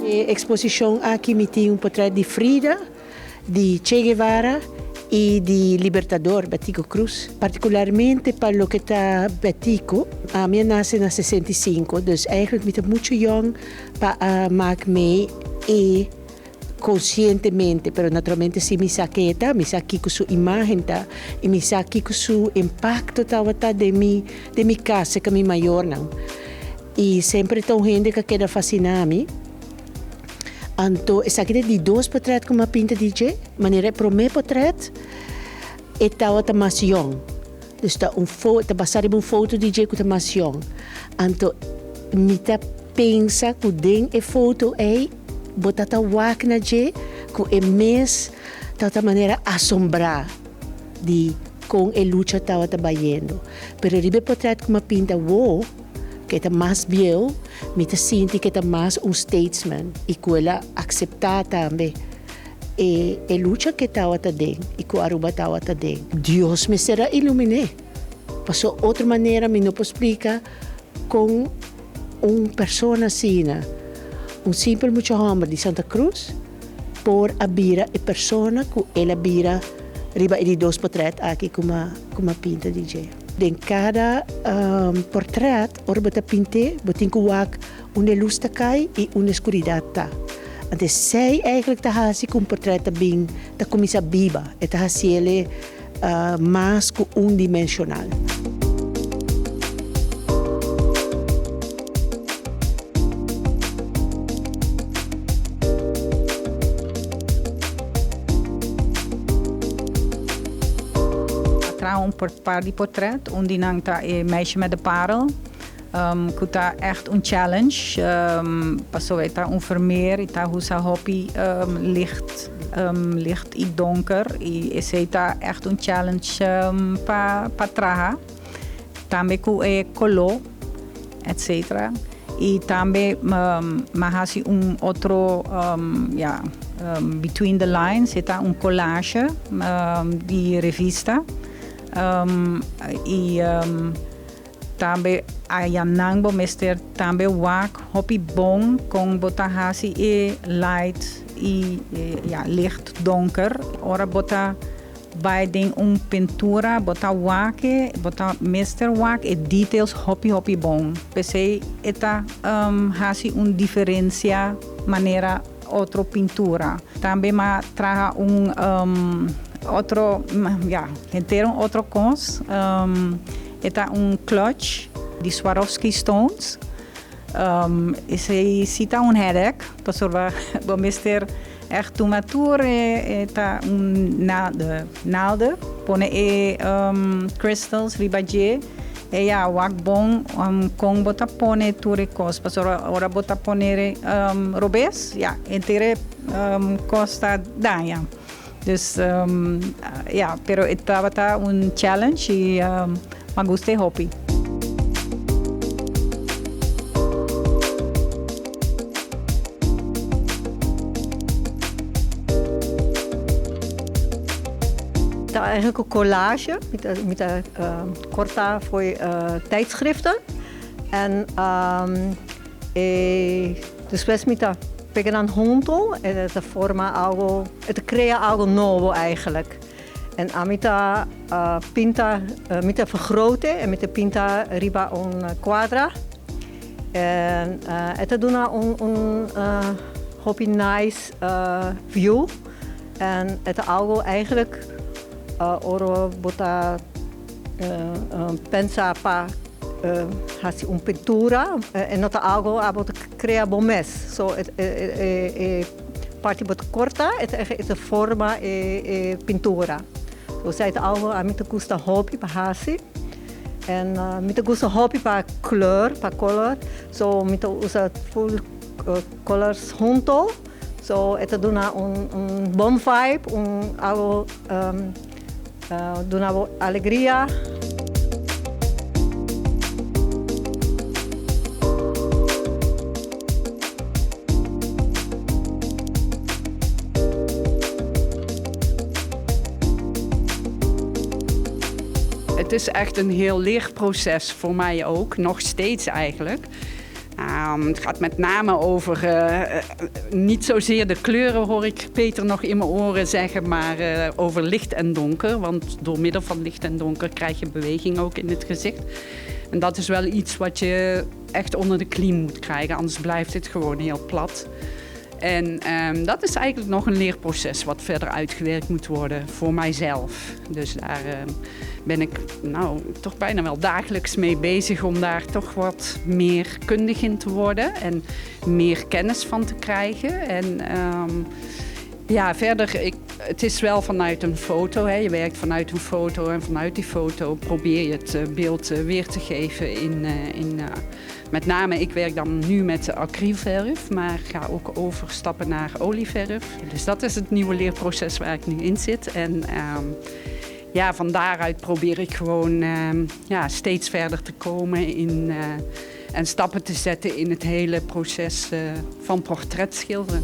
exposição aqui me tem portrait de Frida, de Che Guevara e de Libertador, Batico Cruz. Particularmente para o que está Batico, a minha nasce na 65, dus eigenlijk met muito jong para maak mee e conscientemente, pero naturalmente si mi saqueta, mi saqui com sua imagem tá, e mi saqui com seu impacto tá de mi casa que mi maior não. E sempre tão gente que queda fascinado. Então, essa aqui é de dois portretos com uma pinta DJ, maneira para o meu portrait e tá outra mais young. Dus tá foto, basado em foto DJ com mais young. Então, me tá pensa que den e foto é botar tá wak na je, que é mês tá outra maneira assombrar de com a luta tá outra bayendo. Pero ribe portrait com uma pinta wow, que é mais biel, me te sinto que é mais statesman e que ela aceitar também e luta que está outra dentro e que Aruba está outra dentro. Deus me será iluminé. Passou outra maneira me não posso explicar com pessoa assim, simples muito homem de Santa Cruz por abrir a pessoa que ela abira riba de dois portretos aqui com uma pinta DJ. In cada portret, orbita pinte, botin kuwak, une luz takai e une escuridad ta. Ante zij eigenlijk te hasi com portret bing, ta comisa biba, et ta hasi ele mais que unidimensional. Een partyportret, ondinangta een meisje met de parel. Kuta echt een challenge. Paso eta een vermeer, eta husa hobby licht i donker. Is eta echt een challenge pa traha. Tambe ku e color, etc. Y tambe mahasi un otro between the lines, eta un collage di revista. Tambe ayanangbo mester tambe wak hopi bon con botahasi e light licht donker. Ora bota bij ding pintura bota wake bota mester wak e details hopi bon. Pese eta hasi diferencia manera otro pintura. Tambe ma traga otro cos. Eta clutch de Swarovski stones. Se cita headache, pasorva mister echt tomatur eta naalden, pone crystals ribaje. Wak bon con bota pone ture cos, pasora ora bota ponere robes, entere costa daia. Dus pero estaba un challenge y me gusta el hobby. Het is eigenlijk een collage met korta voor tijdschriften. En dus met pegan junto, het forma algo, het crea algo nuevo eigenlijk. En amita pinta, met vergroten en met de pinta riba un quadra. En het doen een hobby nice view. En het algo eigenlijk oro bota pensa pa hasi pintura en nota algo abot crea bomes. So parte bot corta het forma pintura. So sai het algo a mita gusta hobby pa hasi en mita gusta hobby pa kleur pa color. So mita usa full colors junto. So het doen een bom vibe, algo doen alegria. Het is echt een heel leerproces voor mij ook, nog steeds eigenlijk. Het gaat met name over niet zozeer de kleuren, hoor ik Peter nog in mijn oren zeggen, maar over licht en donker. Want door middel van licht en donker krijg je beweging ook in het gezicht. En dat is wel iets wat je echt onder de knie moet krijgen, anders blijft het gewoon heel plat. En dat is eigenlijk nog een leerproces wat verder uitgewerkt moet worden voor mijzelf. Dus daar ben ik toch bijna wel dagelijks mee bezig om daar toch wat meer kundig in te worden en meer kennis van te krijgen. En verder, het is wel vanuit een foto. Hè. Je werkt vanuit een foto en vanuit die foto probeer je het beeld weer te geven in met name, ik werk dan nu met acrylverf, maar ga ook overstappen naar olieverf. Dus dat is het nieuwe leerproces waar ik nu in zit. En van daaruit probeer ik gewoon steeds verder te komen en stappen te zetten in het hele proces van portretschilderen.